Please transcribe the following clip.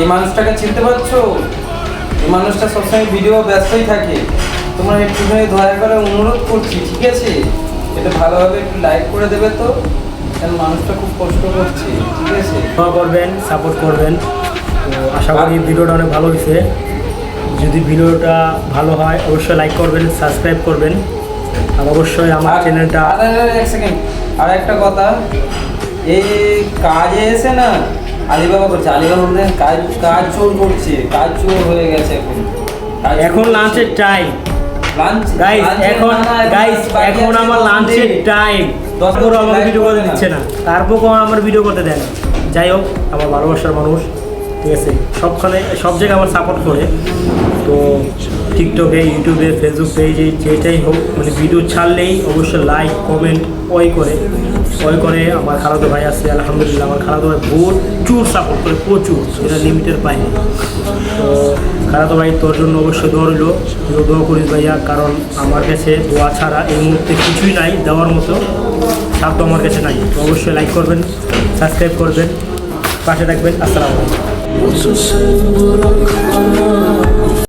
এই মানুষটাকে চিনতে পারছো? এই মানুষটা সবসময় ভিডিও ব্যস্তই থাকে। তোমরা একটুখানি দয়া করে অনুরোধ করছি, ঠিক আছে? এটা ভালোভাবে একটু লাইক করে দেবে তো, কারণ মানুষটা খুব কষ্ট করছে, ঠিক আছে? দোয়া করবেন, সাপোর্ট করবেন। তো আশা করি ভিডিওটা অনেক ভালো হয়েছে। যদি ভিডিওটা ভালো হয় অবশ্যই লাইক করবেন, সাবস্ক্রাইব করবেন, আর অবশ্যই আমার চ্যানেলটা। এক সেকেন্ড, আর একটা কথা, এই কাজে এসে না আলিবাবা করছে, আলিবাবা কাজ কাজ চোর করছে, কাজ চোর হয়ে গেছে এখন। এখন লাঞ্চের টাইম গাইস, এখন আমার লাঞ্চের টাইম। তারপর আমার ভিডিও করতে দিচ্ছে না, তারপর আমার ভিডিও করতে দেয় না। যাই হোক, আমার ভালোবাসার মানুষ, ঠিক আছে, সবখানে সব জায়গায় আমার সাপোর্ট করে। তো টিকটকে, ইউটিউবে, ফেসবুক পেজে যেটাই হোক, মানে ভিডিও ছাড়লেই অবশ্যই লাইক, কমেন্ট ওই করে আমার খালাতো ভাই আছে। আলহামদুলিল্লাহ, আমার খালাতো ভাই প্রচুর সাপোর্ট করে, প্রচুর, সেটা লিমিটের বাইরে। তো খালাতো ভাই, তোর জন্য অবশ্যই দোয়া রইল, তুইও দোয়া করিস ভাইয়া, কারণ আমার কাছে দোয়া ছাড়া এই মুহূর্তে কিছুই নাই দেওয়ার মতো, সাধ্য আমার কাছে নাই। তো অবশ্যই লাইক করবেন, সাবস্ক্রাইব করবেন, পাশে থাকবেন। আসসালামু আলাইকুম।